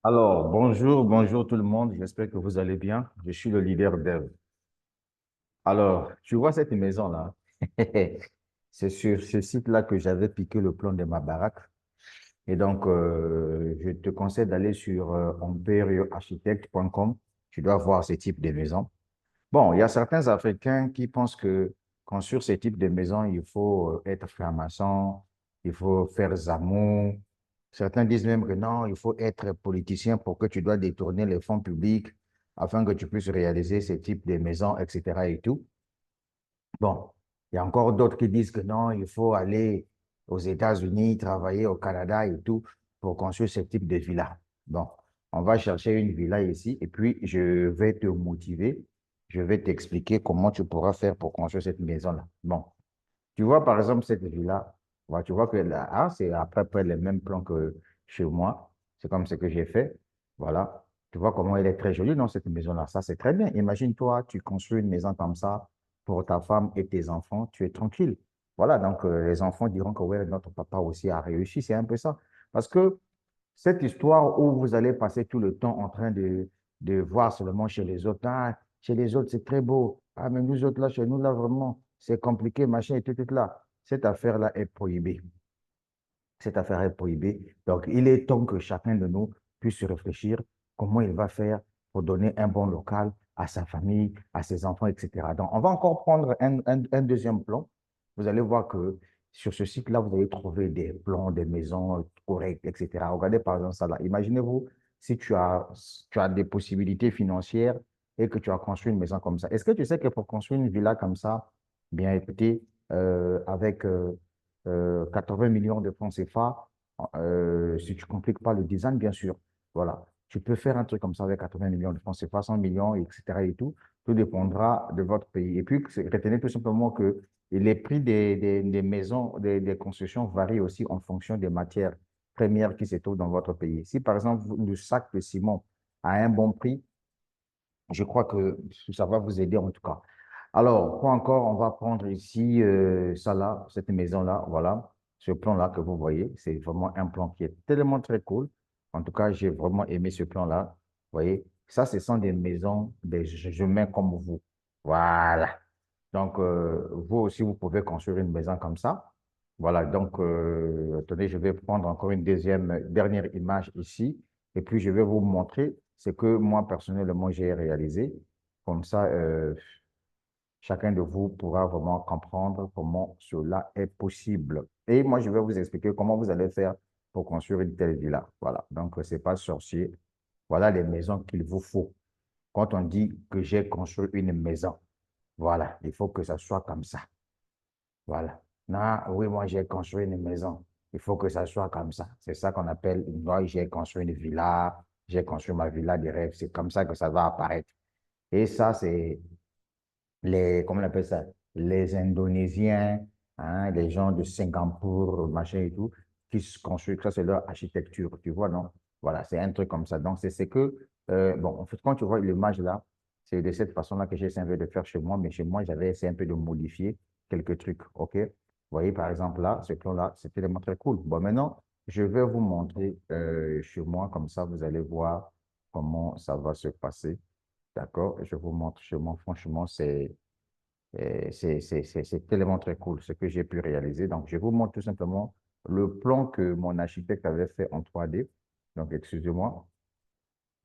Alors, bonjour tout le monde. J'espère que vous allez bien. Je suis le leader Dev. Alors, tu vois cette maison-là? C'est sur ce site-là que j'avais piqué le plan de ma baraque. Et donc, je te conseille d'aller sur empirioarchitecte.com. Tu dois voir ce type de maison. Bon, il y a certains Africains qui pensent que construire ce type de maison, il faut être franc-maçon, il faut faire zamou. Certains disent même que non, il faut être politicien pour que tu dois détourner les fonds publics afin que tu puisses réaliser ce type de maison, etc. et tout. Bon, il y a encore d'autres qui disent que non, il faut aller aux États-Unis, travailler au Canada et tout pour construire ce type de villa. Bon, on va chercher une villa ici et puis je vais te motiver. Je vais t'expliquer comment tu pourras faire pour construire cette maison-là. Bon, tu vois par exemple cette villa, ouais, tu vois que là, ah, c'est à peu près le même plan que chez moi. C'est comme ce que j'ai fait. Voilà. Tu vois comment elle est très jolie dans cette maison-là. Ça, c'est très bien. Imagine-toi, tu construis une maison comme ça pour ta femme et tes enfants, tu es tranquille. Voilà, donc les enfants diront que ouais, notre papa aussi a réussi. C'est un peu ça. Parce que cette histoire où vous allez passer tout le temps en train de voir seulement chez les autres, ah, chez les autres, c'est très beau. Ah, mais nous autres, là, chez nous, là, vraiment, c'est compliqué, machin et tout là. Cette affaire-là est prohibée. Cette affaire est prohibée. Donc, il est temps que chacun de nous puisse réfléchir comment il va faire pour donner un bon local à sa famille, à ses enfants, etc. Donc, on va encore prendre un deuxième plan. Vous allez voir que sur ce site-là, vous allez trouver des plans, des maisons correctes, etc. Regardez par exemple ça là. Imaginez-vous si tu as des possibilités financières et que tu as construit une maison comme ça. Est-ce que tu sais que pour construire une villa comme ça, bien écoutez, avec 80 millions de francs CFA, si tu ne compliques pas le design, bien sûr. Voilà. Tu peux faire un truc comme ça avec 80 millions de francs CFA, 100 millions, etc. et tout. Tout dépendra de votre pays. Et puis, retenez tout simplement que les prix des maisons, des constructions varient aussi en fonction des matières premières qui se trouvent dans votre pays. Si, par exemple, le sac de ciment a un bon prix, je crois que ça va vous aider en tout cas. Alors, quoi encore? On va prendre ici ça là, cette maison-là, voilà, ce plan-là que vous voyez. C'est vraiment un plan qui est tellement très cool. En tout cas, j'ai vraiment aimé ce plan-là. Vous voyez, ça, ce sont des maisons, des chemins comme vous. Voilà. Donc, vous aussi, vous pouvez construire une maison comme ça. Voilà, donc, attendez, je vais prendre encore une dernière image ici. Et puis, je vais vous montrer ce que moi, personnellement, j'ai réalisé. Comme ça, chacun de vous pourra vraiment comprendre comment cela est possible. Et moi, je vais vous expliquer comment vous allez faire pour construire une telle villa. Voilà, donc, c'est pas sorcier. Voilà les maisons qu'il vous faut. Quand on dit que j'ai construit une maison, voilà, il faut que ça soit comme ça. Voilà. Non, oui, moi, j'ai construit une maison. Il faut que ça soit comme ça. C'est ça qu'on appelle, moi, j'ai construit une villa, j'ai construit ma villa des rêves. C'est comme ça que ça va apparaître. Et ça, c'est comment on appelle ça? Les Indonésiens, hein, les gens de Singapour, machin et tout, qui se construisent. Ça, c'est leur architecture, tu vois, non? Voilà, c'est un truc comme ça. Donc, c'est que, bon, en fait, quand tu vois l'image là, c'est de cette façon-là que j'ai essayé de faire chez moi, mais chez moi, j'avais essayé un peu de modifier quelques trucs, OK? Vous voyez, par exemple, là, ce plan-là, c'était vraiment très cool. Bon, maintenant, je vais vous montrer chez moi, comme ça, vous allez voir comment ça va se passer. D'accord? Je vous montre chez moi, franchement, c'est tellement très cool ce que j'ai pu réaliser. Donc, je vous montre tout simplement le plan que mon architecte avait fait en 3D. Donc, excusez-moi,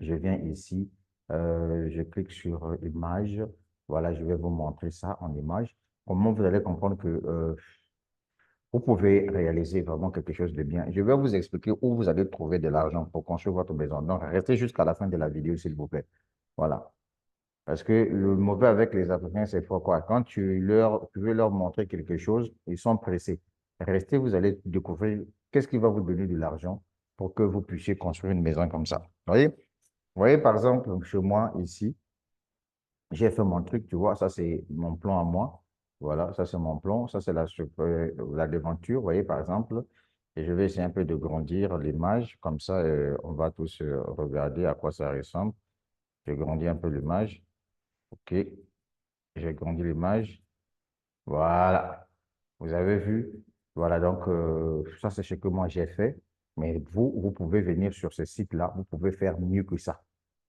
je viens ici, je clique sur image. Voilà, je vais vous montrer ça en image. Comment vous allez comprendre que vous pouvez réaliser vraiment quelque chose de bien. Je vais vous expliquer où vous allez trouver de l'argent pour construire votre maison. Donc, restez jusqu'à la fin de la vidéo, s'il vous plaît. Voilà. Parce que le mauvais avec les Africains, c'est pourquoi quand tu veux leur montrer quelque chose, ils sont pressés. Restez, vous allez découvrir qu'est-ce qui va vous donner de l'argent pour que vous puissiez construire une maison comme ça. Vous voyez, par exemple, chez moi, ici, j'ai fait mon truc, tu vois, ça c'est mon plan à moi. Voilà, ça c'est mon plan, ça c'est la devanture, vous voyez, par exemple. Et je vais essayer un peu de grandir l'image, comme ça, on va tous regarder à quoi ça ressemble. Je grandis un peu l'image. OK. J'ai grandi l'image. Voilà. Vous avez vu? Voilà, donc ça, c'est ce que moi j'ai fait. Mais vous pouvez venir sur ce site-là, vous pouvez faire mieux que ça.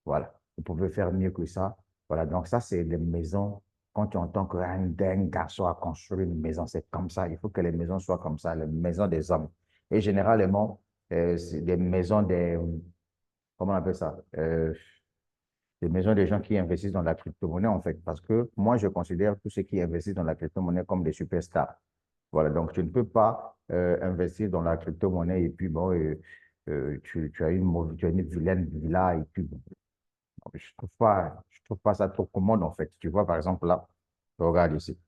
Voilà, vous pouvez faire mieux que ça. Voilà, donc ça, c'est les maisons. Quand tu entends qu'un garçon a construit une maison, c'est comme ça. Il faut que les maisons soient comme ça, les maisons des hommes. Et généralement, c'est des maisons comment on appelle ça? Des maisons des gens qui investissent dans la crypto-monnaie, en fait. Parce que moi, je considère tous ceux qui investissent dans la crypto-monnaie comme des superstars. Voilà, donc tu ne peux pas investir dans la crypto-monnaie et puis, bon, tu as tu as une vilaine villa et puis, bon, je trouve pas ça trop commode, en fait. Tu vois, par exemple, là, regarde ici.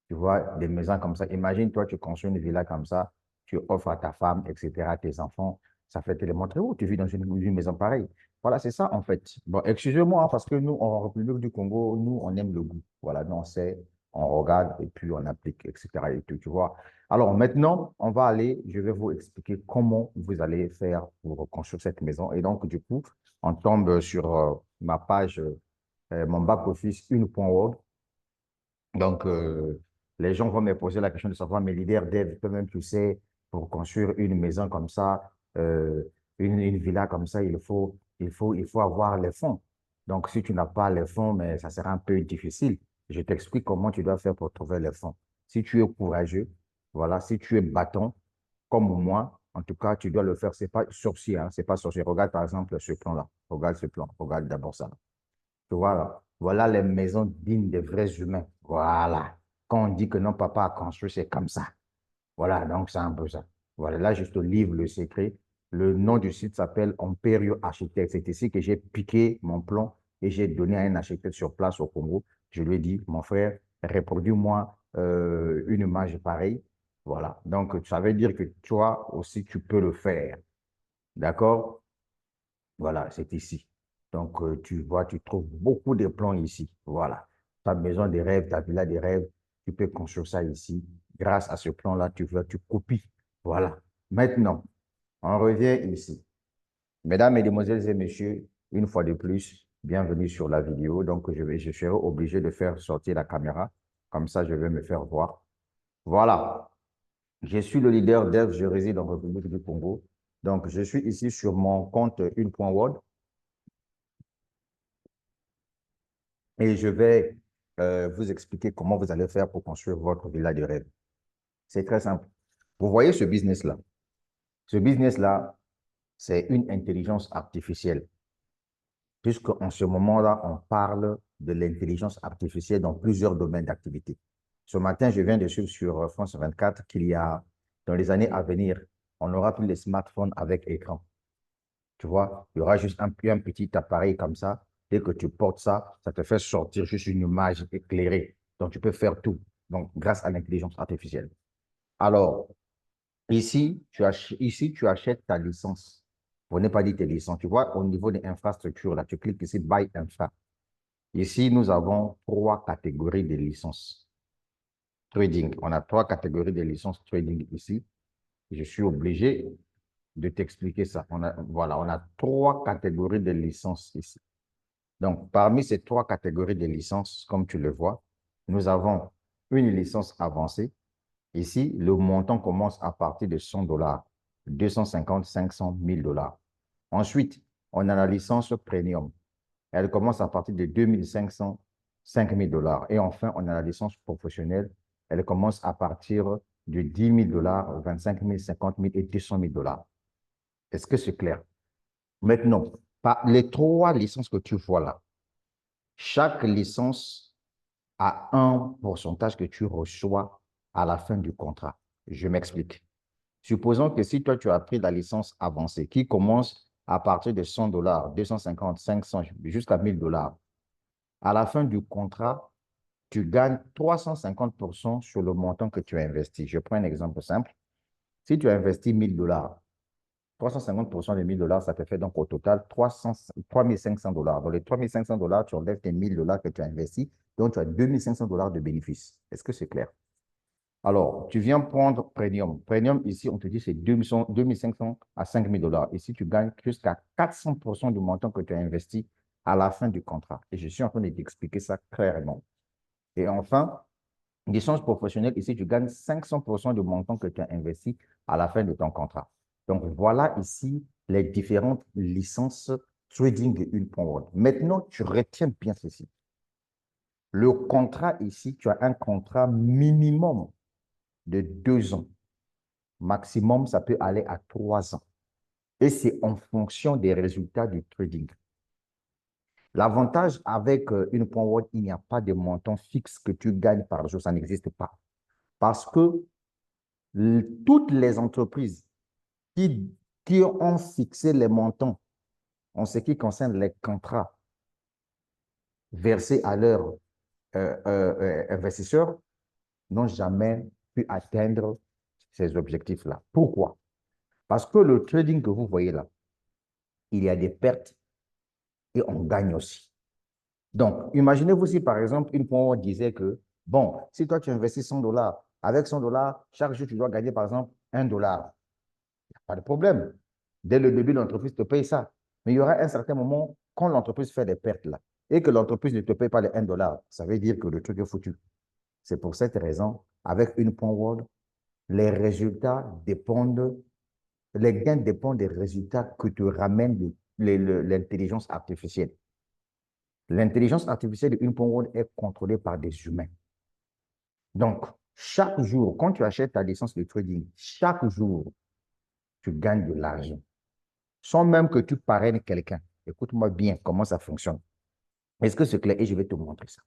Tu vois, des maisons comme ça. Imagine, toi, tu construis une villa comme ça, tu offres à ta femme, etc., à tes enfants. Ça fait te les montrer où tu vis dans une maison pareille. Voilà, c'est ça, en fait. Bon, excusez-moi, hein, parce que nous, en République du Congo, nous, on aime le goût. Voilà, nous, on sait, on regarde et puis on applique, etc., et tout, tu vois. Alors, maintenant, on va aller, je vais vous expliquer comment vous allez faire pour reconstruire cette maison. Et donc, du coup, on tombe sur ma page, mon back-office, une.org. Donc, les gens vont me poser la question de savoir, mais leader dev, toi-même, tu sais, pour construire une maison comme ça, une villa comme ça, il faut avoir les fonds. Donc, si tu n'as pas les fonds, mais ça sera un peu difficile. Je t'explique comment tu dois faire pour trouver les fonds. Si tu es courageux, voilà, si tu es battant, comme moi, en tout cas, tu dois le faire. C'est pas sorcier, hein, c'est pas sorcier. Regarde par exemple ce plan-là. Regarde ce plan. Regarde d'abord ça. Tu vois, là, voilà les maisons dignes des vrais humains. Voilà. Quand on dit que non, papa a construit, c'est comme ça. Voilà, donc c'est un peu ça. Voilà, là, je te livre le secret. Le nom du site s'appelle Imperio Architecte. C'est ici que j'ai piqué mon plan et j'ai donné à un architecte sur place au Congo. Je lui ai dit, mon frère, reproduis-moi une image pareille. Voilà. Donc, ça veut dire que toi aussi, tu peux le faire. D'accord? Voilà, c'est ici. Donc, tu vois, tu trouves beaucoup de plans ici. Voilà. Ta maison des rêves, ta villa des rêves, tu peux construire ça ici. Grâce à ce plan-là, tu copies. Voilà. Maintenant, on revient ici. Mesdames, Mesdemoiselles et Messieurs, une fois de plus, bienvenue sur la vidéo. Donc, je serai obligé de faire sortir la caméra. Comme ça, je vais me faire voir. Voilà. Je suis le leader dev, je réside en République du Congo. Donc, je suis ici sur mon compte une.world. Et je vais vous expliquer comment vous allez faire pour construire votre villa de rêve. C'est très simple. Vous voyez ce business-là? Ce business-là, c'est une intelligence artificielle. Puisqu'en ce moment-là, on parle de l'intelligence artificielle dans plusieurs domaines d'activité. Ce matin, je viens de suivre sur France 24 qu'il y a, dans les années à venir, on n'aura plus les smartphones avec écran. Tu vois, il y aura juste un petit appareil comme ça. Dès que tu portes ça, ça te fait sortir juste une image éclairée. Donc, tu peux faire tout. Donc, grâce à l'intelligence artificielle. Alors, ici, tu achètes ta licence. On n'est pas dit tes licences. Tu vois, au niveau des infrastructures, là, tu cliques ici, Buy Infra. Ici, nous avons trois catégories de licences. Trading. On a trois catégories de licences trading ici. Je suis obligé de t'expliquer ça. Voilà, on a trois catégories de licences ici. Donc, parmi ces trois catégories de licences, comme tu le vois, nous avons une licence avancée. Ici, le montant commence à partir de 100 $, 250, 500, 1000 $. Ensuite, on a la licence premium. Elle commence à partir de 2500, 5000 $. Et enfin, on a la licence professionnelle. Elle commence à partir de 10 000 $, 25 000, 50 000 et 200 000 $. Est-ce que c'est clair? Maintenant, par les trois licences que tu vois là, chaque licence a un pourcentage que tu reçois à la fin du contrat. Je m'explique. Supposons que si toi, tu as pris la licence avancée qui commence à partir de 100 $, 250, 500 jusqu'à 1000 $, à la fin du contrat, tu gagnes 350% sur le montant que tu as investi. Je prends un exemple simple. Si tu as investi 1000 $, 350% de 1000 $, ça te fait donc au total 3500 $. Dans les 3500 $, tu enlèves tes 1000 $ que tu as investis, donc tu as 2500 $ de bénéfices. Est-ce que c'est clair? Alors, tu viens prendre Premium. Premium, ici, on te dit c'est 2500 à 5000 $. Ici, tu gagnes jusqu'à 400% du montant que tu as investi à la fin du contrat. Et je suis en train de t'expliquer ça clairement. Et enfin, licence professionnelle, ici, tu gagnes 500% du montant que tu as investi à la fin de ton contrat. Donc, voilà ici les différentes licences trading une point. Maintenant, tu retiens bien ceci. Le contrat ici, tu as un contrat minimum de 2 ans. Maximum, ça peut aller à 3 ans. Et c'est en fonction des résultats du trading. L'avantage avec une point word, il n'y a pas de montant fixe que tu gagnes par jour, ça n'existe pas. Parce que toutes les entreprises qui ont fixé les montants en ce qui concerne les contrats versés à leurs investisseurs n'ont jamais pu atteindre ces objectifs-là. Pourquoi? Parce que le trading que vous voyez là, il y a des pertes et on gagne aussi. Donc, imaginez-vous si par exemple, une fois on disait que, bon, si toi tu investis $100, avec $100, chaque jour tu dois gagner par exemple $1. Pas de problème. Dès le début, l'entreprise te paye ça. Mais il y aura un certain moment, quand l'entreprise fait des pertes là, et que l'entreprise ne te paye pas les $1, ça veut dire que le truc est foutu. C'est pour cette raison, avec une point word, les résultats dépendent, les gains dépendent des résultats que te ramène l'intelligence artificielle. L'intelligence artificielle d'une point word est contrôlée par des humains. Donc, chaque jour, quand tu achètes ta licence de trading, chaque jour, tu gagnes de l'argent. Sans même que tu parraines quelqu'un. Écoute-moi bien comment ça fonctionne. Est-ce que c'est clair? Et je vais te montrer ça.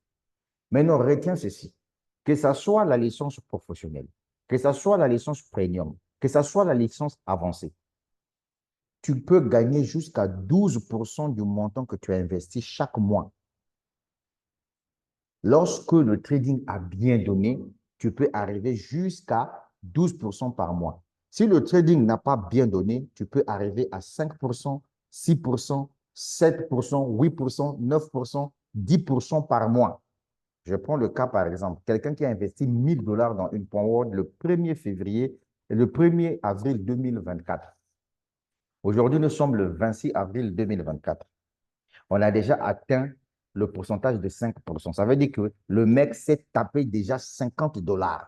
Maintenant, retiens ceci. Que ce soit la licence professionnelle, que ce soit la licence premium, que ce soit la licence avancée, tu peux gagner jusqu'à 12% du montant que tu as investi chaque mois. Lorsque le trading a bien donné, tu peux arriver jusqu'à 12% par mois. Si le trading n'a pas bien donné, tu peux arriver à 5%, 6%, 7%, 8%, 9%, 10% par mois. Je prends le cas par exemple, quelqu'un qui a investi $1000 dans une point word le 1er février et le 1er avril 2024. Aujourd'hui, nous sommes le 26 avril 2024. On a déjà atteint le pourcentage de 5%. Ça veut dire que le mec s'est tapé déjà $50.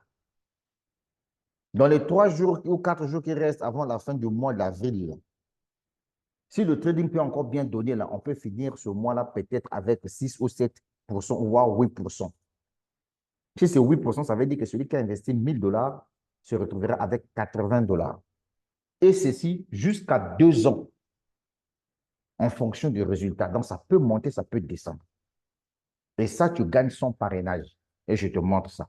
Dans les 3 jours ou 4 jours qui restent avant la fin du mois d'avril, si le trading peut encore bien donner, là, on peut finir ce mois-là peut-être avec 6 ou 7%, voire 8%. Si c'est 8%, ça veut dire que celui qui a investi $1000 se retrouvera avec $80. Et ceci jusqu'à 2 ans en fonction du résultat. Donc, ça peut monter, ça peut descendre. Et ça, tu gagnes son parrainage. Et je te montre ça.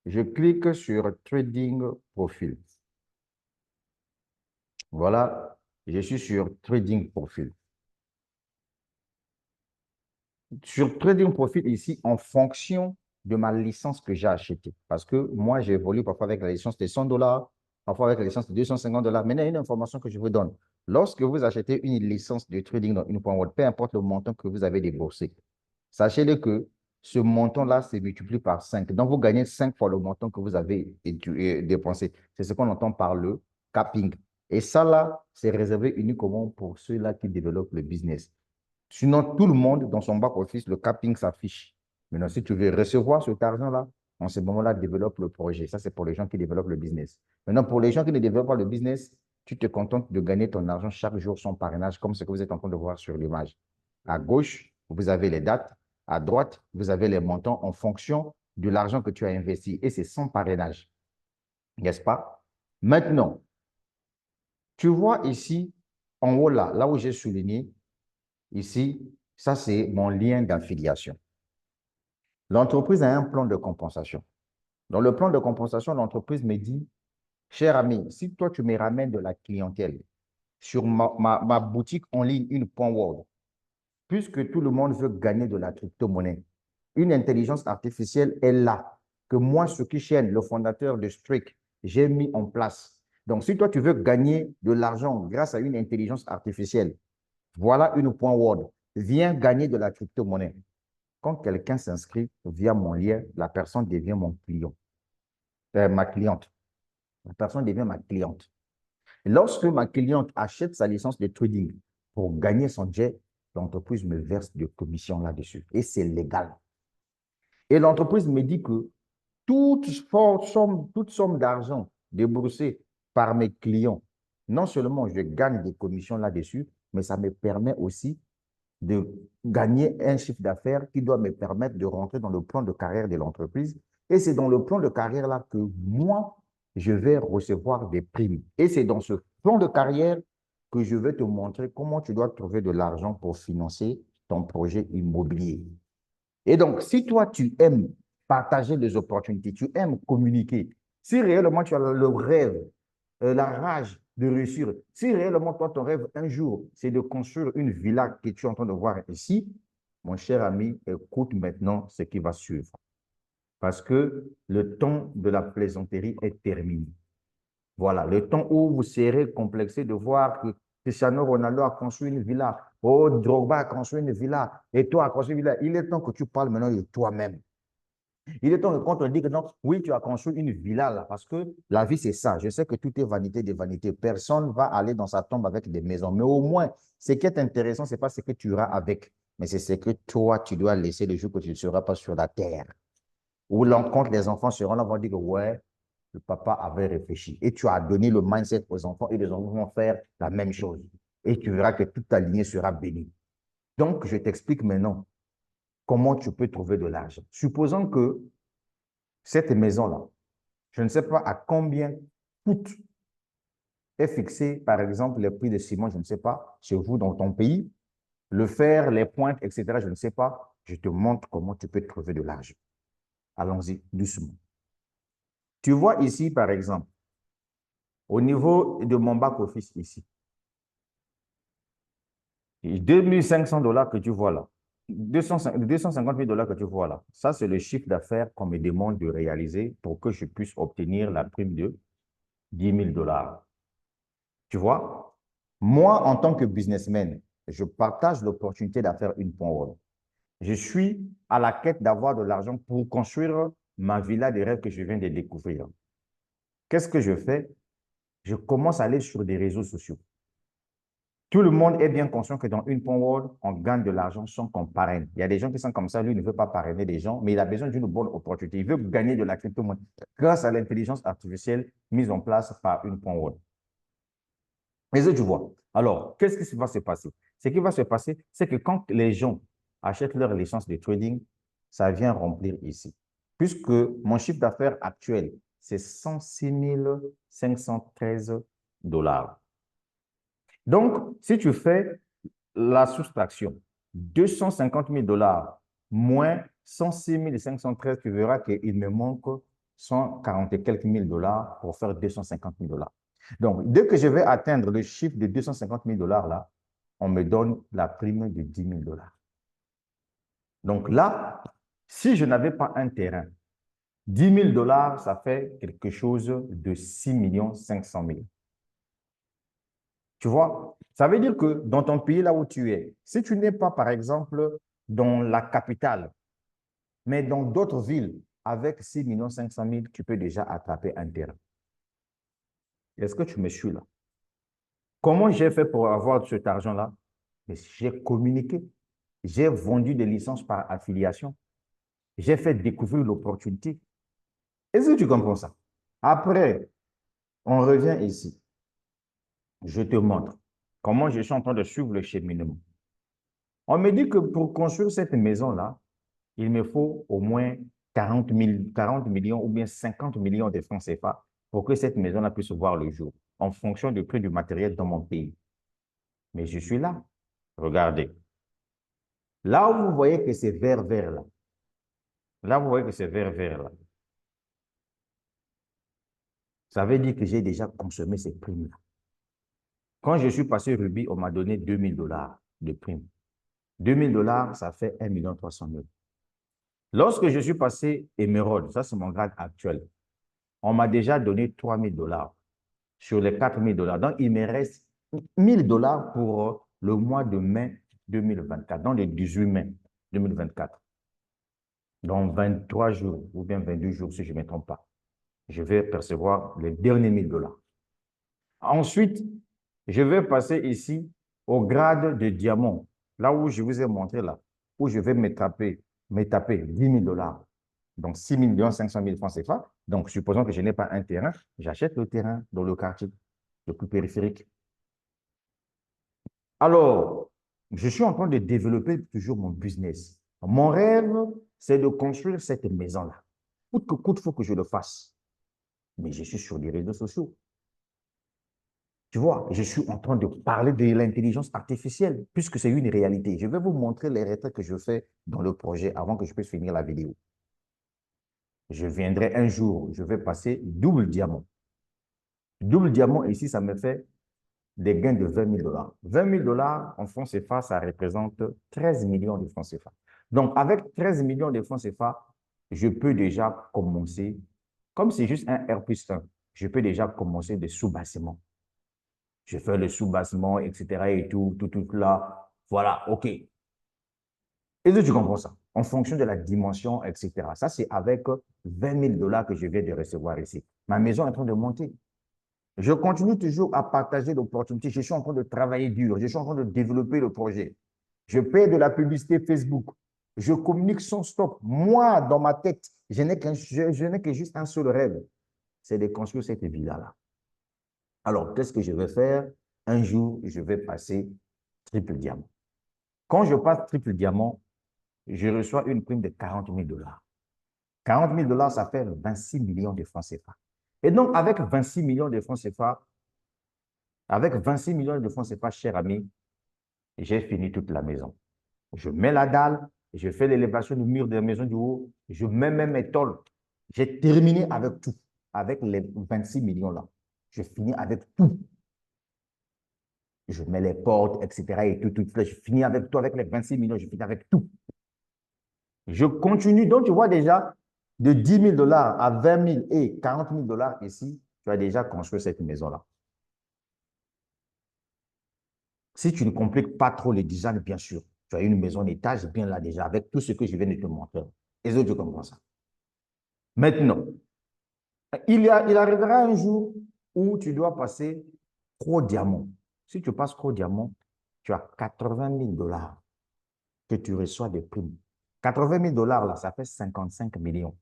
Je clique sur Trading Profil. Voilà, je suis sur Trading Profil. Sur Trading Profil ici, en fonction de ma licence que j'ai achetée. Parce que moi, j'évolue parfois avec la licence de $100, parfois avec la licence de $250. Maintenant, il y a une information que je vous donne. Lorsque vous achetez une licence de trading dans une point word, peu importe le montant que vous avez déboursé, sachez-le que ce montant-là se multiplie par 5. Donc, vous gagnez 5 fois le montant que vous avez dépensé. C'est ce qu'on entend par le capping. Et ça, là, c'est réservé uniquement pour ceux-là qui développent le business. Sinon, tout le monde, dans son back-office, le capping s'affiche. Maintenant, si tu veux recevoir cet argent-là, en ce moment-là, développe le projet. Ça, c'est pour les gens qui développent le business. Maintenant, pour les gens qui ne développent pas le business, tu te contentes de gagner ton argent chaque jour sans parrainage, comme ce que vous êtes en train de voir sur l'image. À gauche, vous avez les dates. À droite, vous avez les montants en fonction de l'argent que tu as investi. Et c'est sans parrainage. N'est-ce pas? Maintenant, tu vois ici, en haut là où j'ai souligné, ici, ça, c'est mon lien d'affiliation. L'entreprise a un plan de compensation. Dans le plan de compensation, l'entreprise me dit, cher ami, si toi, tu me ramènes de la clientèle sur ma boutique en ligne, une point word, puisque tout le monde veut gagner de la crypto-monnaie, une intelligence artificielle est là, que moi, Suki Shen, le fondateur de Streak, j'ai mis en place. Donc, si toi, tu veux gagner de l'argent grâce à une intelligence artificielle, voilà une point word. Viens gagner de la crypto-monnaie. Quand quelqu'un s'inscrit via mon lien, la personne devient mon client, ma cliente. La personne devient ma cliente. Lorsque ma cliente achète sa licence de trading pour gagner son jet, l'entreprise me verse des commissions là-dessus. Et c'est légal. Et l'entreprise me dit que toute somme d'argent déboursée par mes clients non seulement je gagne des commissions là-dessus, mais ça me permet aussi de gagner un chiffre d'affaires qui doit me permettre de rentrer dans le plan de carrière de l'entreprise. Et c'est dans le plan de carrière-là que moi, je vais recevoir des primes. Et c'est dans ce plan de carrière que je vais te montrer comment tu dois trouver de l'argent pour financer ton projet immobilier. Et donc, si toi, tu aimes partager des opportunités, tu aimes communiquer, si réellement tu as le rêve, la rage de réussir, si réellement toi, ton rêve un jour, c'est de construire une villa que tu es en train de voir ici, mon cher ami, écoute maintenant ce qui va suivre. Parce que le temps de la plaisanterie est terminé. Voilà, le temps où vous serez complexé de voir que Cristiano Ronaldo a construit une villa, oh, Drogba a construit une villa, et toi a construit une villa. Il est temps que tu parles maintenant de toi-même. Il est temps que quand on dit que non, oui, tu as construit une villa là, parce que la vie, c'est ça. Je sais que tout est vanité de vanité. Personne ne va aller dans sa tombe avec des maisons. Mais au moins, ce qui est intéressant, ce n'est pas ce que tu auras avec, mais c'est ce que toi, tu dois laisser le jour que tu ne seras pas sur la terre. Où quand les enfants seront là, vont dire que ouais, le papa avait réfléchi. Et tu as donné le mindset aux enfants et les enfants vont faire la même chose. Et tu verras que toute ta lignée sera bénie. Donc, je t'explique maintenant comment tu peux trouver de l'argent. Supposons que cette maison-là, je ne sais pas à combien coûte est fixé, par exemple, le prix de ciment, je ne sais pas, chez vous, dans ton pays, le fer, les pointes, etc., je ne sais pas. Je te montre comment tu peux trouver de l'argent. Allons-y, doucement. Tu vois ici, par exemple, au niveau de mon back-office ici, 2500 $ que tu vois là, 250 000 $ que tu vois là, ça c'est le chiffre d'affaires qu'on me demande de réaliser pour que je puisse obtenir la prime de 10 000 $. Tu vois, moi en tant que businessman, je partage l'opportunité d'affaire une World. Je suis à la quête d'avoir de l'argent pour construire ma villa de rêve que je viens de découvrir. Qu'est-ce que je fais? Je commence à aller sur des réseaux sociaux. Tout le monde est bien conscient que dans une World, on gagne de l'argent sans qu'on parraine. Il y a des gens qui sont comme ça, lui ne veut pas parrainer des gens, mais il a besoin d'une bonne opportunité. Il veut gagner de la crypto-monnaie grâce à l'intelligence artificielle mise en place par une World. Et ça, tu vois. Alors, qu'est-ce qui va se passer? Ce qui va se passer, c'est que quand les gens achètent leur licence de trading, ça vient remplir ici. Puisque mon chiffre d'affaires actuel, c'est 106 513 $. Donc, si tu fais la soustraction, 250 000 $ moins 106 513, tu verras qu'il me manque 140 et quelques mille dollars pour faire 250 000 $. Donc, dès que je vais atteindre le chiffre de 250 000 $ là, on me donne la prime de 10 000 $. Donc là, si je n'avais pas un terrain, 10 000 $, ça fait quelque chose de 6 500 000. Tu vois, ça veut dire que dans ton pays, là où tu es, si tu n'es pas, par exemple, dans la capitale, mais dans d'autres villes, avec 6 500 000, tu peux déjà attraper un terrain. Est-ce que tu me suis là? Comment j'ai fait pour avoir cet argent-là? J'ai communiqué. J'ai vendu des licences par affiliation. J'ai fait découvrir l'opportunité. Est-ce que tu comprends ça? Après, on revient ici. Je te montre comment je suis en train de suivre le cheminement. On me dit que pour construire cette maison-là, il me faut au moins 40 millions ou bien 50 millions de francs CFA pour que cette maison-là puisse voir le jour, en fonction du prix du matériel dans mon pays. Mais je suis là. Regardez. Là où vous voyez que c'est vert là, là vous voyez que c'est vert là, ça veut dire que j'ai déjà consommé ces primes-là. Quand je suis passé Ruby, on m'a donné 2 000 $ de primes. 2 000 $, ça fait 1 300 000. Lorsque je suis passé Emerald, ça c'est mon grade actuel, on m'a déjà donné 3 000 $ sur les 4 000 $. Donc, il me reste 1 000 $ pour le mois de mai 2024, dans le 18 mai 2024. Dans 23 jours ou bien 22 jours, si je ne me trompe pas, je vais percevoir les derniers 1 000 $. Ensuite, je vais passer ici au grade de diamant, là où je vous ai montré là, où je vais me taper 10 000 $. Donc, 6 500 000 francs CFA. Donc, supposons que je n'ai pas un terrain, j'achète le terrain dans le quartier. le plus périphérique. Alors, je suis en train de développer toujours mon business. Mon rêve, c'est de construire cette maison-là. Coûte que coûte, il faut que je le fasse. Mais je suis sur les réseaux sociaux. Tu vois, je suis en train de parler de l'intelligence artificielle, puisque c'est une réalité. Je vais vous montrer les retraits que je fais dans le projet avant que je puisse finir la vidéo. Je viendrai un jour, je vais passer double diamant. Double diamant, ici, ça me fait des gains de 20 000 dollars. 20 000 dollars en francs CFA, ça représente 13 millions de francs CFA. Donc, avec 13 millions de francs CFA, je peux déjà commencer, comme c'est juste un R plus 1, je peux déjà commencer des sous-bassements. Je fais le sous-bassement, etc. et tout là. Voilà, OK. Et là, tu comprends ça, en fonction de la dimension, etc. Ça, c'est avec 20 000 dollars que je viens de recevoir ici. Ma maison est en train de monter. Je continue toujours à partager l'opportunité. Je suis en train de travailler dur. Je suis en train de développer le projet. Je paie de la publicité Facebook. Je communique sans stop. Moi, dans ma tête, je n'ai que juste un seul rêve. C'est de construire cette villa-là. Alors, qu'est-ce que je vais faire? Un jour, je vais passer triple diamant. Quand je passe triple diamant, je reçois une prime de 40 000 dollars. 40 000 dollars, ça fait 26 millions de francs CFA. Et donc, avec 26 millions de francs CFA, avec 26 millions de francs CFA, cher ami, j'ai fini toute la maison. Je mets la dalle, je fais l'élévation du mur de la maison du haut, je mets même mes tôles. J'ai terminé avec tout, avec les 26 millions là. Je finis avec tout. Je mets les portes, etc. et tout. Je finis avec tout, avec les 26 millions, je finis avec tout. Je continue. Donc, tu vois déjà, de 10 000 dollars à 20 000 et 40 000 dollars ici, tu as déjà construit cette maison-là. Si tu ne compliques pas trop le design, bien sûr, tu as une maison d'étage bien là déjà, avec tout ce que je viens de te montrer. Et autres, tu comprends ça. Maintenant, il arrivera un jour où tu dois passer Pro Diamant. Si tu passes Pro Diamant, tu as 80 000 dollars que tu reçois de primes. 80 000 dollars, là, ça fait 55 millions.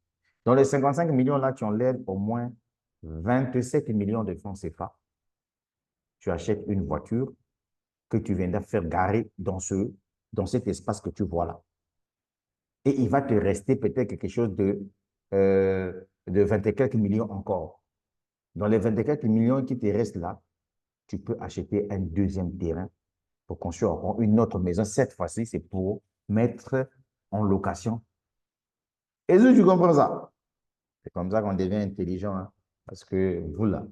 Dans les 55 millions, là, tu enlèves au moins 27 millions de francs CFA. Tu achètes une voiture que tu viendras faire garer dans cet espace que tu vois là. Et il va te rester peut-être quelque chose de 20 et quelques millions encore. Dans les 20 et quelques millions qui te restent là, tu peux acheter un deuxième terrain pour construire encore une autre maison. Cette fois-ci, c'est pour mettre en location. Et si tu comprends ça, c'est comme ça qu'on devient intelligent. Hein? Parce que vous, là,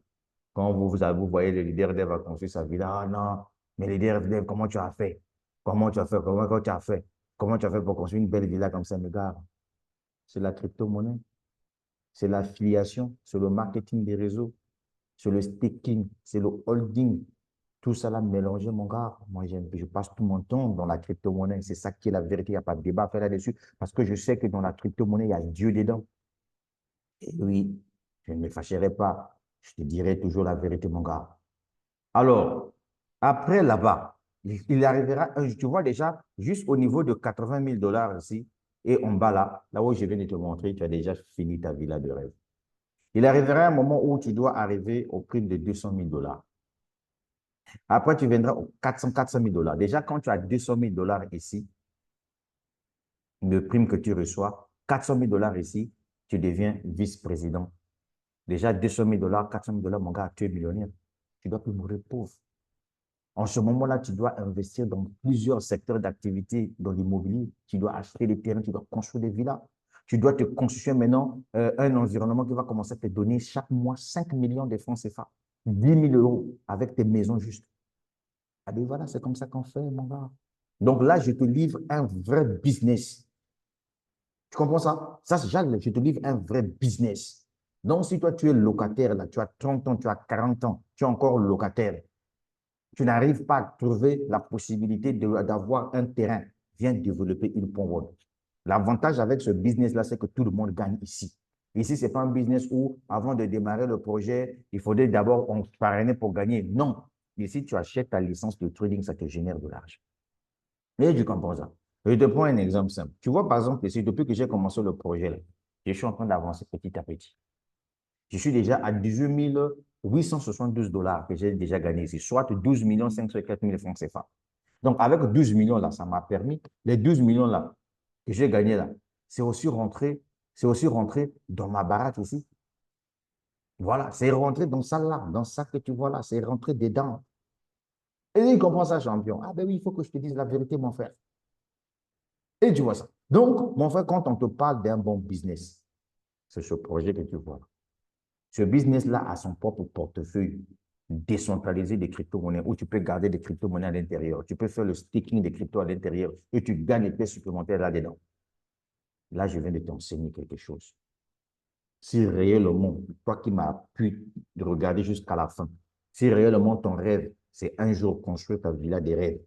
quand vous voyez le leader dev a construit sa villa, ah non, mais le leader dev, comment tu as fait? Comment tu as fait? Comment tu as fait? Comment tu as fait pour construire une belle villa comme ça, mes gars? C'est la crypto-monnaie, c'est l'affiliation, c'est le marketing des réseaux, c'est le staking, c'est le holding. Tout ça là mélangé, mon gars. Moi, je passe tout mon temps dans la crypto-monnaie. C'est ça qui est la vérité. Il n'y a pas de débat à faire là-dessus. Parce que je sais que dans la crypto-monnaie, il y a Dieu dedans. Et oui, je ne me fâcherai pas. Je te dirai toujours la vérité, mon gars. Alors, après là-bas, il arrivera, tu vois déjà, juste au niveau de 80 000 dollars ici, et en bas là, là où je viens de te montrer, tu as déjà fini ta villa de rêve. Il arrivera un moment où tu dois arriver au prix de 200 000 dollars. Après, tu viendras aux 400 000 dollars. Déjà, quand tu as 200 000 dollars ici, de prime que tu reçois, 400 000 dollars ici, tu deviens vice-président. Déjà, 200 000 dollars, 400 000 dollars, mon gars, tu es millionnaire. Tu dois plus mourir pauvre. En ce moment-là, tu dois investir dans plusieurs secteurs d'activité dans l'immobilier. Tu dois acheter des terrains, tu dois construire des villas. Tu dois te construire maintenant un environnement qui va commencer à te donner chaque mois 5 millions de francs CFA, 10 000 euros avec tes maisons justes. Ah ben voilà, c'est comme ça qu'on fait, mon gars. Donc là, je te livre un vrai business. Tu comprends ça? Ça, c'est Jacques, je te livre un vrai business. Donc, si toi, tu es locataire, là, tu as 30 ans, tu as 40 ans, tu es encore locataire, tu n'arrives pas à trouver la possibilité d'avoir un terrain, viens développer une pont. L'avantage avec ce business-là, c'est que tout le monde gagne ici. Ici, ce n'est pas un business où, avant de démarrer le projet, il faudrait d'abord on parrainer pour gagner. Non. Ici, tu achètes ta licence de trading, ça te génère de l'argent. Et tu comprends ça. Je te prends un exemple simple. Tu vois, par exemple, ici, depuis que j'ai commencé le projet, là, je suis en train d'avancer petit à petit. Je suis déjà à 18 000 $872 que j'ai déjà gagné ici, soit 12 504 000 francs CFA. Donc, avec 12 millions là, ça m'a permis, les 12 millions là que j'ai gagné là, c'est aussi rentré dans ma baraque ici. Voilà, c'est rentré dans ça là, dans ça que tu vois là, c'est rentré dedans. Et il comprend ça, champion. Ah ben oui, il faut que je te dise la vérité, mon frère. Et tu vois ça. Donc, mon frère, quand on te parle d'un bon business, c'est ce projet que tu vois. Ce business-là a son propre portefeuille décentralisé des crypto-monnaies où tu peux garder des crypto-monnaies à l'intérieur. Tu peux faire le staking des cryptos à l'intérieur et tu gagnes des pièces supplémentaires là-dedans. Là, je viens de t'enseigner quelque chose. Si réellement, toi qui m'as pu regarder jusqu'à la fin, si réellement ton rêve, c'est un jour construire ta villa des rêves,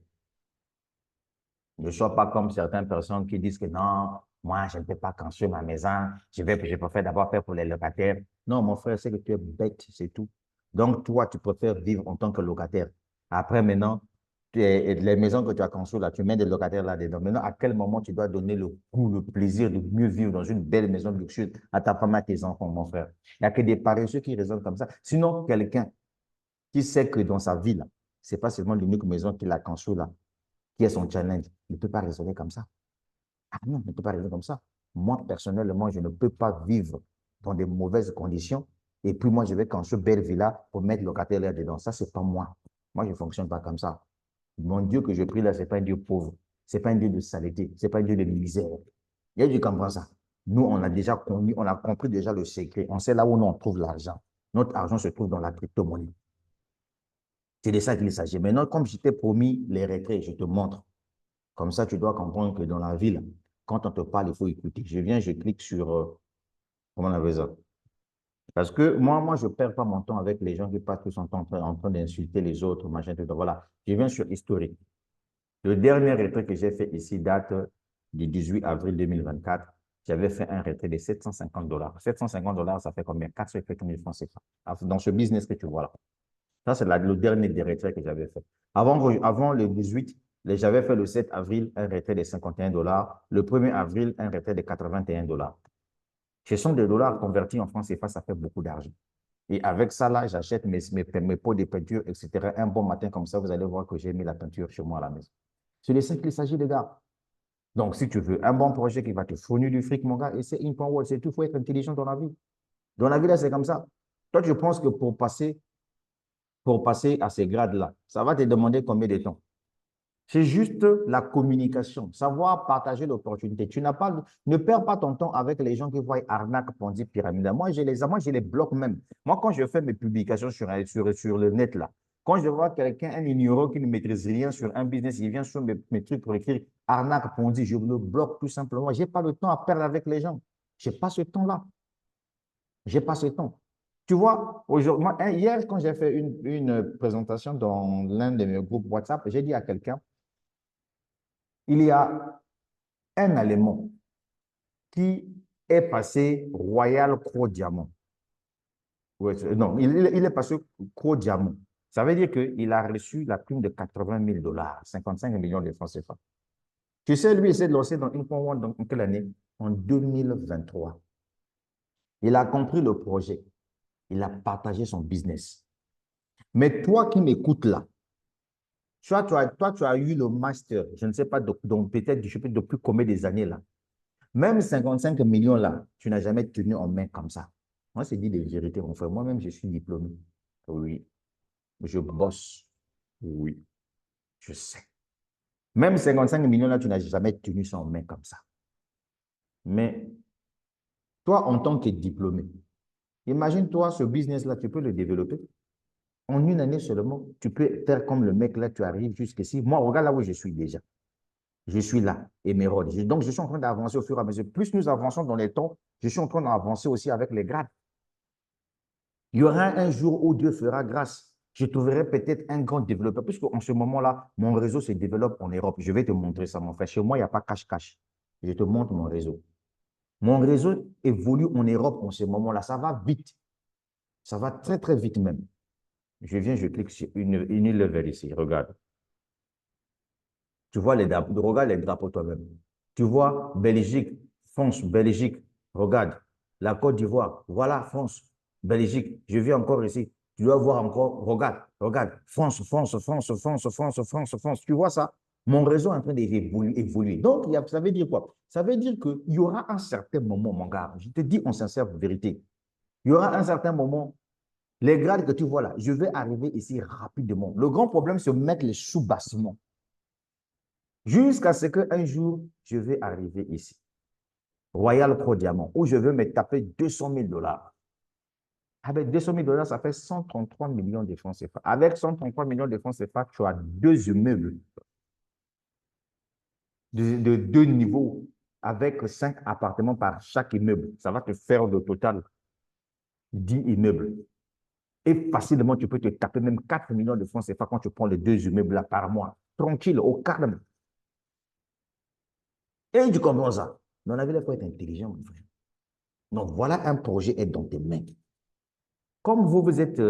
ne sois pas comme certaines personnes qui disent que non, moi, je ne peux pas construire ma maison, je préfère d'abord faire pour les locataires. Non, mon frère, c'est que tu es bête, c'est tout. Donc, toi, tu préfères vivre en tant que locataire. Après, maintenant, les maisons que tu as construites là, tu mets des locataires là-dedans. Maintenant, à quel moment tu dois donner le goût, le plaisir de mieux vivre dans une belle maison luxueuse à ta femme, à tes enfants, mon frère? Il n'y a que des paresseux qui raisonnent comme ça. Sinon, quelqu'un qui sait que dans sa vie, là, ce n'est pas seulement l'unique maison qu'il a construite là, qui est son challenge, il ne peut pas raisonner comme ça. Ah non, il ne peut pas raisonner comme ça. Moi, personnellement, je ne peux pas vivre dans des mauvaises conditions et puis moi, je vais construire belle villa pour mettre locataire là-dedans. Ça, ce n'est pas moi. Moi, je ne fonctionne pas comme ça. Mon Dieu que je prie là, ce n'est pas un Dieu pauvre. Ce n'est pas un Dieu de saleté. Ce n'est pas un Dieu de misère. Il y a du comprendre ça. Nous, on a déjà connu, on a compris déjà le secret. On sait là où on trouve l'argent. Notre argent se trouve dans la crypto-monnaie. C'est de ça qu'il s'agit. Maintenant, comme je t'ai promis les retraits, je te montre. Comme ça, tu dois comprendre que dans la ville, quand on te parle, il faut écouter. Je viens, je clique sur, comment on appelle ça? Parce que moi, je ne perds pas mon temps avec les gens qui passent tout son temps en train d'insulter les autres, machin, tout ça. Voilà. Je viens sur historique. Le dernier retrait que j'ai fait ici date du 18 avril 2024. J'avais fait un retrait de $750. $750, ça fait combien? 450 000 francs CFA. Dans ce business que tu vois là. Ça, c'est le dernier des retraits que j'avais fait. Avant le 18, j'avais fait le 7 avril un retrait de $51. Le 1er avril, un retrait de $81. Ce sont des dollars convertis en francs CFA, ça fait beaucoup d'argent. Et avec ça, là, j'achète mes pots de peinture, etc. Un bon matin comme ça, vous allez voir que j'ai mis la peinture chez moi à la maison. C'est de ça qu'il s'agit, les gars. Donc, si tu veux un bon projet qui va te fournir du fric, mon gars, essaie une power, c'est tout. Il faut être intelligent dans la vie. Dans la vie, là, c'est comme ça. Toi, tu penses que pour passer à ces grades-là, ça va te demander combien de temps? C'est juste la communication, savoir partager l'opportunité. Tu n'as pas, ne perds pas ton temps avec les gens qui voient arnaque, ponzi, pyramide. Moi, je les bloque même. Moi, quand je fais mes publications sur le net, là, quand je vois quelqu'un, un ignorant qui ne maîtrise rien sur un business, il vient sur mes trucs pour écrire arnaque, ponzi, je le bloque tout simplement. Je n'ai pas le temps à perdre avec les gens. Je n'ai pas ce temps-là. Je n'ai pas ce temps. Tu vois, aujourd'hui, hier, quand j'ai fait une présentation dans l'un de mes groupes WhatsApp, j'ai dit à quelqu'un, il y a un Allemand qui est passé Royal Croix Diamant. Ouais, non, il est passé Croix Diamant. Ça veut dire qu'il a reçu la prime de $80 000, 55 millions de francs CFA. Tu sais, lui, il s'est lancé dans une convention dans quelle année? En 2023. Il a compris le projet. Il a partagé son business. Mais toi qui m'écoutes là, toi, tu as eu le master, je ne sais pas, donc peut-être, je sais pas depuis combien des années là. Même 55 millions là, tu n'as jamais tenu en main comme ça. Moi, c'est dit des vérités, mon frère. Moi-même, je suis diplômé. Oui. Je bosse. Oui. Je sais. Même 55 millions là, tu n'as jamais tenu ça en main comme ça. Mais toi, en tant que diplômé, imagine-toi ce business-là, tu peux le développer. En une année seulement, tu peux faire comme le mec là, tu arrives jusqu'ici. Moi, regarde là où je suis déjà. Je suis là, émeraude. Donc, je suis en train d'avancer au fur et à mesure. Plus nous avançons dans les temps, je suis en train d'avancer aussi avec les grades. Il y aura un jour où Dieu fera grâce. Je trouverai peut-être un grand développeur, puisque en ce moment-là, mon réseau se développe en Europe. Je vais te montrer ça, mon frère. Chez moi, il n'y a pas cache-cache. Je te montre mon réseau. Mon réseau évolue en Europe en ce moment-là. Ça va vite. Ça va très, très vite même. Je viens, je clique sur une level ici. Regarde. Tu vois les drapeaux. Regarde les drapeaux toi-même. Tu vois Belgique, France, Belgique. Regarde. La Côte d'Ivoire. Voilà, France, Belgique. Je viens encore ici. Tu dois voir encore, regarde, regarde, fonce, fonce, fonce, fonce, fonce, fonce, fonce. Tu vois ça? Mon réseau est en train d'évoluer. Donc, ça veut dire quoi? Ça veut dire qu'il y aura un certain moment, mon gars, je te dis en sincère vérité, il y aura un certain moment, les grades que tu vois là, je vais arriver ici rapidement. Le grand problème, c'est de mettre les sous-bassements. Jusqu'à ce qu'un jour, je vais arriver ici. Royal Pro Diamant, où je veux me taper 200 000 $. Avec 200 000 $, ça fait 133 millions de francs CFA. Avec 133 millions de francs CFA, tu as deux immeubles de deux niveaux avec 5 appartements par chaque immeuble. Ça va te faire au total 10 immeubles. Et facilement, tu peux te taper même 4 millions de francs CFA quand tu prends les deux immeubles là par mois. Tranquille, au calme. Et tu comprends ça. Mais la vie, il faut être intelligent, mon frère. Donc, voilà, un projet est dans tes mains. Comme vous êtes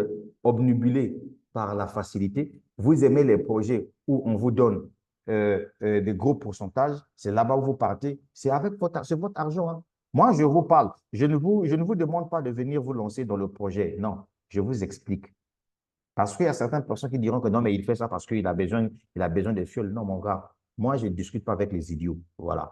obnubilé par la facilité, vous aimez les projets où on vous donne des gros pourcentages, c'est là-bas où vous partez, c'est votre argent. Hein. Moi, je vous parle, je ne vous demande pas de venir vous lancer dans le projet. Non, je vous explique. Parce qu'il y a certaines personnes qui diront que non, mais il fait ça parce il a besoin de fioles. Non, mon gars, moi, je ne discute pas avec les idiots. Voilà.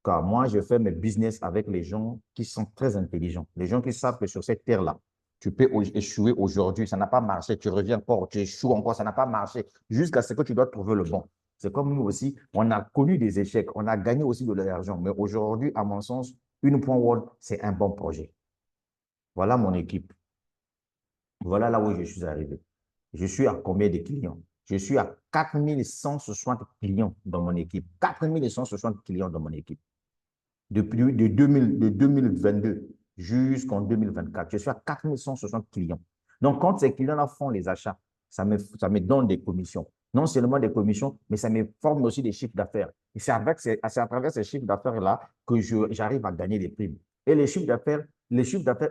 Car moi, je fais mes business avec les gens qui sont très intelligents. Les gens qui savent que sur cette terre-là, tu peux échouer aujourd'hui, ça n'a pas marché, tu reviens encore, tu échoues encore, ça n'a pas marché, jusqu'à ce que tu dois trouver le bon. C'est comme nous aussi, on a connu des échecs, on a gagné aussi de l'argent. Mais aujourd'hui, à mon sens, Une.World, c'est un bon projet. Voilà mon équipe. Voilà là où je suis arrivé. Je suis à combien de clients? Je suis à 4160 clients dans mon équipe. 4160 clients dans mon équipe. Depuis de 2022 jusqu'en 2024. Je suis à 4160 clients. Donc, quand ces clients-là font les achats, ça me donne des commissions. Non seulement des commissions, mais ça me forme aussi des chiffres d'affaires. Et c'est à travers ces chiffres d'affaires-là que j'arrive à gagner des primes. Et les chiffres d'affaires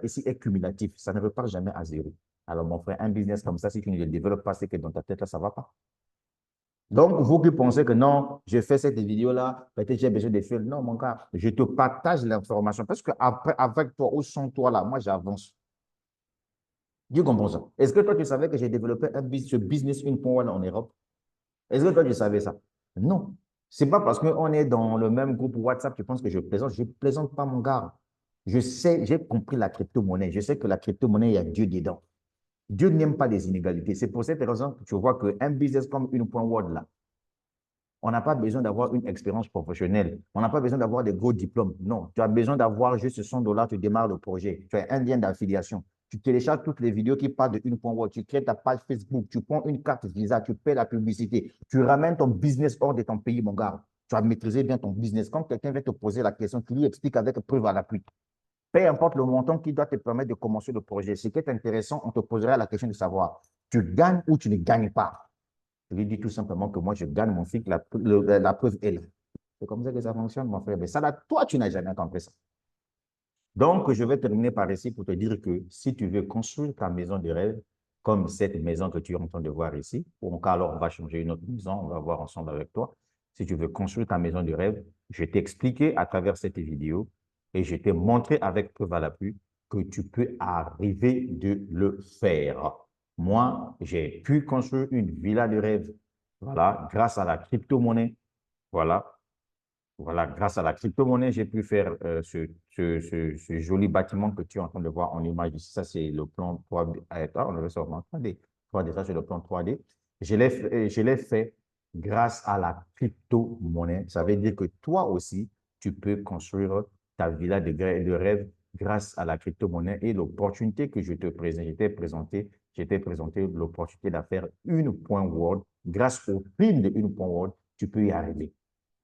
ici est cumulatif. Ça ne repart jamais à zéro. Alors, mon frère, un business comme ça, si tu ne le développes pas, c'est que dans ta tête, là, ça ne va pas. Donc, vous qui pensez que non, je fais cette vidéo-là, peut-être j'ai besoin de faire. Non, mon gars, je te partage l'information parce qu'après, avec toi ou sans toi, là, moi, j'avance. Tu comprends ça? Est-ce que toi, tu savais que j'ai développé ce business Une.World en Europe? Est-ce que toi, tu savais ça? Non. C'est pas parce qu'on est dans le même groupe WhatsApp, tu penses que je plaisante. Je ne plaisante pas, mon gars. Je sais, j'ai compris la crypto-monnaie. Je sais que la crypto-monnaie, il y a Dieu dedans. Dieu n'aime pas les inégalités. C'est pour cette raison que tu vois qu'un business comme Une.World, là, on n'a pas besoin d'avoir une expérience professionnelle. On n'a pas besoin d'avoir des gros diplômes. Non, tu as besoin d'avoir juste 100 $, tu démarres le projet. Tu as un lien d'affiliation. Tu télécharges toutes les vidéos qui parlent de Une.World. Tu crées ta page Facebook. Tu prends une carte Visa. Tu paies la publicité. Tu ramènes ton business hors de ton pays, mon gars. Tu as maîtrisé bien ton business. Quand quelqu'un vient te poser la question, tu lui expliques avec preuve à l'appui. Peu importe le montant qui doit te permettre de commencer le projet. Ce qui est intéressant, on te posera la question de savoir, tu gagnes ou tu ne gagnes pas. Je lui dis tout simplement que moi, je gagne mon cycle, la preuve est là. C'est comme ça que ça fonctionne, mon frère. Mais ça, là, toi, tu n'as jamais compris ça. Donc, je vais terminer par ici pour te dire que si tu veux construire ta maison de rêve, comme cette maison que tu es en train de voir ici, ou en cas, alors, on va changer une autre maison, on va voir ensemble avec toi. Si tu veux construire ta maison de rêve, je t'ai expliqué à travers cette vidéo et je t'ai montré avec preuve à l'appui que tu peux arriver de le faire. Moi, j'ai pu construire une villa de rêve, voilà, grâce à la crypto-monnaie, voilà. Voilà, grâce à la crypto-monnaie, j'ai pu faire ce joli bâtiment que tu es en train de voir en image ici. Ça, c'est le plan 3D. Attends, on le ressort en 3D. 3D, ça, c'est le plan 3D. Je l'ai fait grâce à la crypto-monnaie. Ça veut dire que toi aussi, tu peux construire ta villa de rêve grâce à la crypto-monnaie et l'opportunité que je te présente. J'étais présenté l'opportunité d'affaire Une.World. Grâce au prime de Une.World, tu peux y arriver.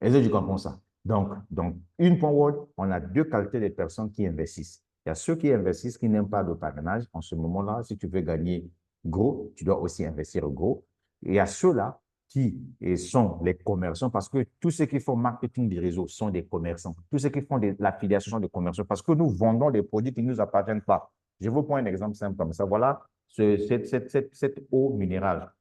Est-ce que tu comprends ça? Donc Une.World, on a deux qualités de personnes qui investissent. Il y a ceux qui investissent qui n'aiment pas le parrainage. En ce moment-là, si tu veux gagner gros, tu dois aussi investir gros. Et il y a ceux-là qui sont les commerçants parce que tous ceux qui font marketing des réseaux sont des commerçants. Tous ceux qui font de l'affiliation sont des commerçants parce que nous vendons des produits qui ne nous appartiennent pas. Je vous prends un exemple simple comme ça. Voilà cette eau minérale.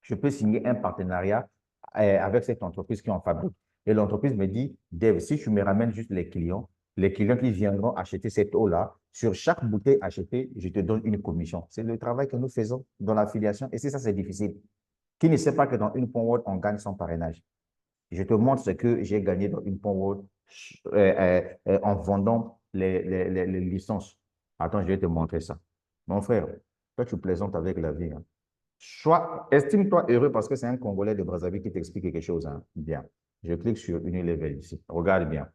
Je peux signer un partenariat avec cette entreprise qui en fabrique. Et l'entreprise me dit, Dave, si tu me ramènes juste les clients, Les clients qui viendront acheter cette eau-là, sur chaque bouteille achetée, je te donne une commission. C'est le travail que nous faisons dans l'affiliation. Et c'est ça, c'est difficile. Qui ne sait pas que dans une World, on gagne son parrainage? Je te montre ce que j'ai gagné dans une World en vendant les licences. Attends, je vais te montrer ça. Mon frère, toi, tu plaisantes avec la vie. Hein. Estime-toi heureux parce que c'est un Congolais de Brazzaville qui t'explique quelque chose. Hein. Bien. Je clique sur Unilevel ici. Regarde bien.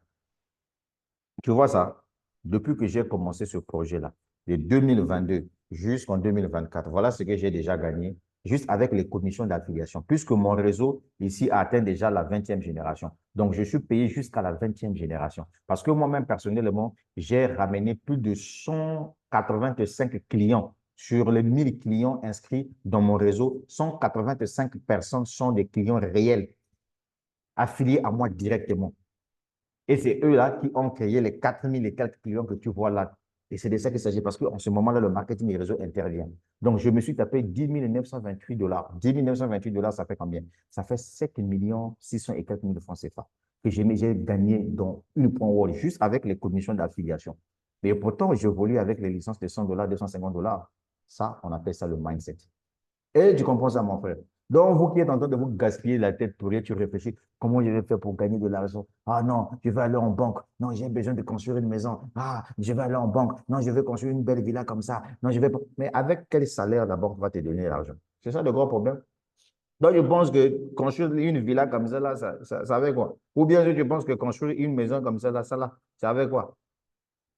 Tu vois ça? Depuis que j'ai commencé ce projet-là, de 2022 jusqu'en 2024, voilà ce que j'ai déjà gagné, juste avec les commissions d'affiliation, puisque mon réseau ici atteint déjà la 20e génération. Donc, je suis payé jusqu'à la 20e génération. Parce que moi-même, personnellement, j'ai ramené plus de 185 clients sur les 1000 clients inscrits dans mon réseau. 185 personnes sont des clients réels affiliés à moi directement. Et c'est eux-là qui ont créé les 4000 et quelques clients que tu vois là. Et c'est de ça qu'il s'agit parce qu'en ce moment-là, le marketing et réseau intervient. Donc, je me suis tapé 10 928 $. 10 928 $, ça fait combien? Ça fait 7 600 et quelques mille francs CFA que j'ai gagné dans une point wall juste avec les commissions d'affiliation. Mais pourtant, j'évolue avec les licences de 100 $, 250 $. Ça, on appelle ça le mindset. Et tu comprends ça, mon frère. Donc, vous qui êtes en train de vous gaspiller la tête pour rien, tu réfléchis, comment je vais faire pour gagner de l'argent? Ah non, je vais aller en banque. Non, j'ai besoin de construire une maison. Ah, je vais aller en banque. Non, je vais construire une belle villa comme ça. Non, je vais pas. Mais avec quel salaire la banque va te donner l'argent? C'est ça le gros problème. Donc, je pense que construire une villa comme ça, là, ça avec quoi? Ou bien je pense que construire une maison comme ça, là, ça avec quoi?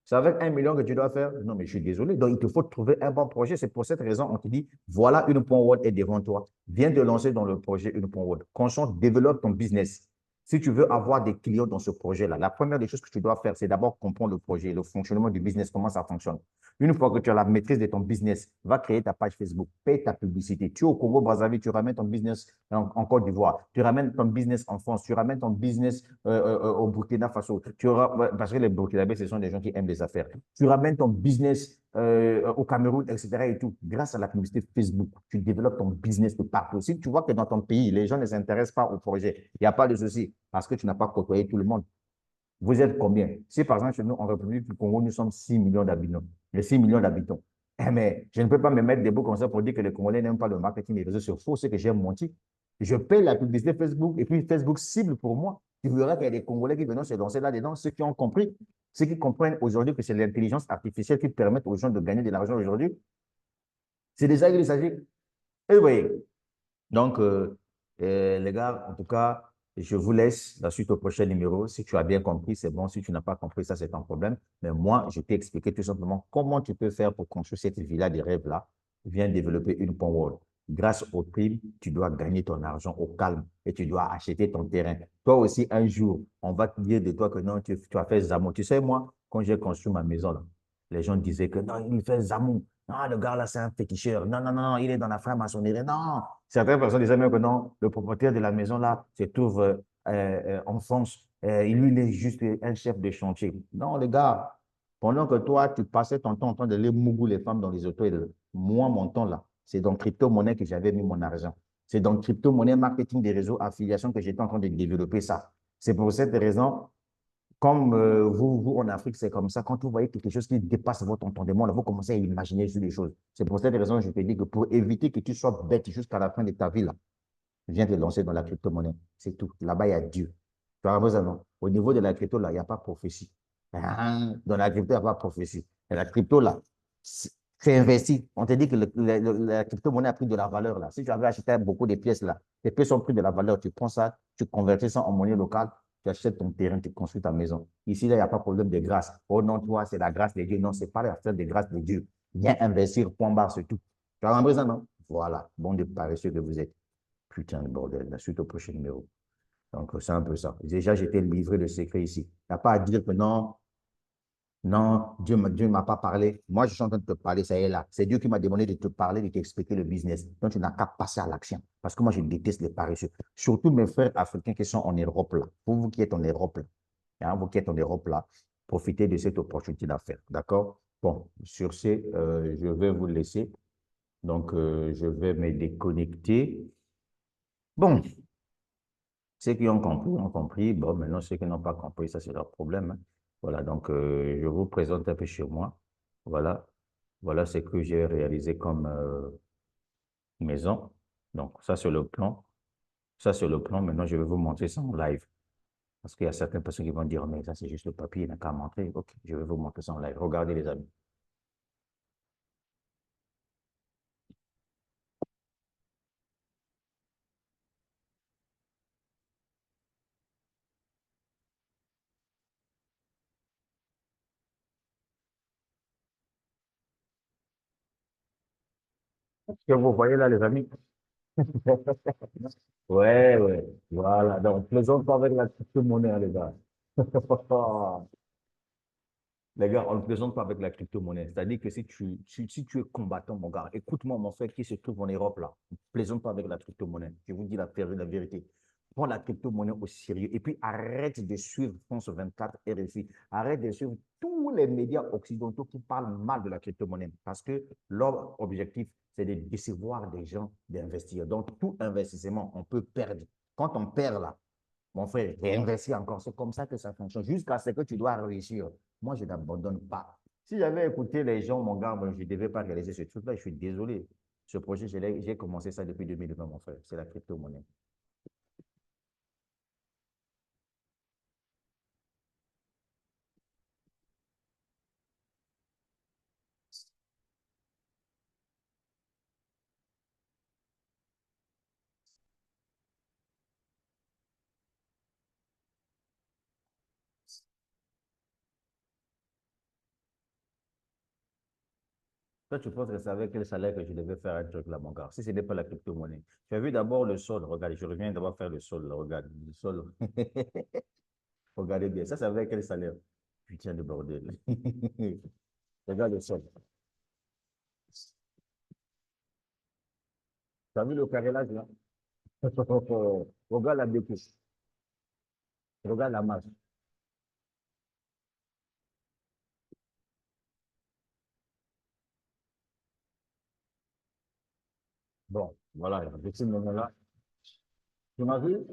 C'est avec 1 million que tu dois faire. Non, mais je suis désolé. Donc, il te faut trouver un bon projet. C'est pour cette raison on te dit, voilà une point word est devant toi. Viens te lancer dans le projet une point word. Concentre, développe ton business. Si tu veux avoir des clients dans ce projet-là, la première des choses que tu dois faire, c'est d'abord comprendre le projet, le fonctionnement du business, comment ça fonctionne. Une fois que tu as la maîtrise de ton business, va créer ta page Facebook, paye ta publicité. Tu es au Congo-Brazzaville, tu ramènes ton business en Côte d'Ivoire, tu ramènes ton business en France, tu ramènes ton business au Burkina Faso. Parce que les Burkinabés, ce sont des gens qui aiment les affaires. Tu ramènes ton business au Cameroun, etc. et tout. Grâce à la publicité Facebook, tu développes ton business de partout. Si tu vois que dans ton pays, les gens ne s'intéressent pas au projet, il n'y a pas de souci parce que tu n'as pas côtoyé tout le monde. Vous êtes combien? Si par exemple, chez nous, en République du Congo, nous sommes 6 millions d'habitants. Les 6 millions d'habitants. Mais je ne peux pas me mettre des mots comme ça pour dire que les Congolais n'aiment pas le marketing et les réseaux sociaux. C'est que j'ai menti. Je paye la publicité Facebook et puis Facebook cible pour moi. Tu verras qu'il y a des Congolais qui viennent se lancer là-dedans, ceux qui ont compris, ceux qui comprennent aujourd'hui que c'est l'intelligence artificielle qui permet aux gens de gagner de l'argent aujourd'hui. C'est déjà il s'agit. Et vous voyez, donc, les gars, en tout cas, je vous laisse la suite au prochain numéro. Si tu as bien compris, c'est bon. Si tu n'as pas compris, ça, c'est un problème. Mais moi, je t'ai expliqué tout simplement comment tu peux faire pour construire cette villa des rêves-là. Viens développer une pont wall. Grâce au prime, tu dois gagner ton argent au calme et tu dois acheter ton terrain. Toi aussi, un jour, on va te dire de toi que non, tu as fait Zamou. Tu sais, moi, quand j'ai construit ma maison, là, les gens disaient que non, il fait Zamou. Non, le gars là, c'est un féticheur. Non, non, non, il est dans la franc-maçonnerie. Non, certaines personnes disaient même que non, le propriétaire de la maison là se trouve en France. Lui, il est juste un chef de chantier. Non, les gars, pendant que toi, tu passais ton temps en train de les mougou les femmes dans les autos, moi, mon temps là, c'est dans crypto-monnaie que j'avais mis mon argent. C'est dans crypto-monnaie, marketing des réseaux, affiliation que j'étais en train de développer ça. C'est pour cette raison comme vous, en Afrique, c'est comme ça. Quand vous voyez quelque chose qui dépasse votre entendement, là, vous commencez à imaginer sur des choses. C'est pour cette raison que je te dis que pour éviter que tu sois bête jusqu'à la fin de ta vie, là, viens te lancer dans la crypto-monnaie. C'est tout. Là-bas, il y a Dieu. Tu as raison, non? Au niveau de la crypto, là, il n'y a pas de prophétie. Dans la crypto, il n'y a pas de prophétie. Et la crypto, là, c'est investi. On te dit que la crypto-monnaie a pris de la valeur, là. Si tu avais acheté beaucoup de pièces, là, les pièces ont pris de la valeur. Tu prends ça, tu convertis ça en monnaie locale, tu achètes ton terrain, tu construis ta maison. Ici, là, il n'y a pas de problème de grâce. Oh non, toi, c'est la grâce de Dieu. Non, ce n'est pas l'affaire de grâce de Dieu. Viens investir, point barre, c'est tout. Tu as compris ça, non? Voilà. Bon de paresseux que vous êtes. Putain de bordel. La suite au prochain numéro. Donc, c'est un peu ça. Déjà, j'étais livré de secret ici. Il n'y a pas à dire que non, non, Dieu ne m'a pas parlé. Moi, je suis en train de te parler, ça y est là. C'est Dieu qui m'a demandé de te parler, de t'expliquer le business. Donc, tu n'as qu'à passer à l'action. Parce que moi, je déteste les paresseux. Surtout mes frères africains qui sont en Europe là. Vous qui êtes en Europe là. Hein, vous qui êtes en Europe là, profitez de cette opportunité d'affaires. D'accord? Bon, sur ce, je vais vous laisser. Donc, je vais me déconnecter. Bon, ceux qui ont compris ont compris. Bon, maintenant, ceux qui n'ont pas compris, ça, c'est leur problème. Hein. Voilà, donc je vous présente un peu chez moi. Voilà, voilà ce que j'ai réalisé comme maison. Donc, ça, c'est le plan. Ça, c'est le plan. Maintenant, je vais vous montrer ça en live. Parce qu'il y a certaines personnes qui vont dire, mais ça, c'est juste le papier, il n'a qu'à montrer. OK, je vais vous montrer ça en live. Regardez, les amis. Ce que vous voyez là, les amis? Ouais, ouais. Voilà. Donc, plaisante pas avec la crypto-monnaie, hein, les gars. Les gars, on ne plaisante pas avec la crypto-monnaie. C'est-à-dire que si tu es combattant, mon gars, écoute-moi, mon frère qui se trouve en Europe, là, ne plaisante pas avec la crypto-monnaie. Je vous dis la vérité. Prends la crypto-monnaie au sérieux et puis arrête de suivre France 24 RFI. Arrête de suivre tous les médias occidentaux qui parlent mal de la crypto-monnaie parce que leur objectif, c'est de décevoir des gens d'investir. Donc, tout investissement, on peut perdre. Quand on perd là, mon frère, réinvestis encore. C'est comme ça que ça fonctionne. Jusqu'à ce que tu dois réussir. Moi, je n'abandonne pas. Si j'avais écouté les gens, mon gars, moi, je ne devais pas réaliser ce truc-là. Je suis désolé. Ce projet, j'ai commencé ça depuis 2020, mon frère. C'est la crypto-monnaie. Toi, tu penses que c'est avec quel salaire que je devais faire un truc là, mon gars? Si ce n'est pas la crypto-monnaie. Tu as vu d'abord le sol. Regarde, je reviens d'abord faire le sol. Là. Regarde, le sol. Regardez bien. Ça, c'est avec quel salaire? Putain de bordel. Regarde le sol. Tu as vu le carrelage là? Regarde la découpe. Regarde la masse. Bon, voilà, de ce moment-là, tu m'as vu?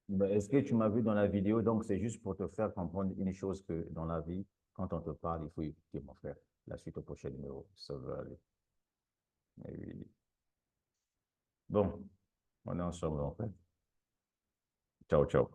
Ben, est-ce que tu m'as vu dans la vidéo? Donc, c'est juste pour te faire comprendre une chose que dans la vie, quand on te parle, il faut écouter, mon frère. La suite au prochain numéro. Ça va aller. Eh oui. Bon, on est ensemble, en fait. Ciao, ciao.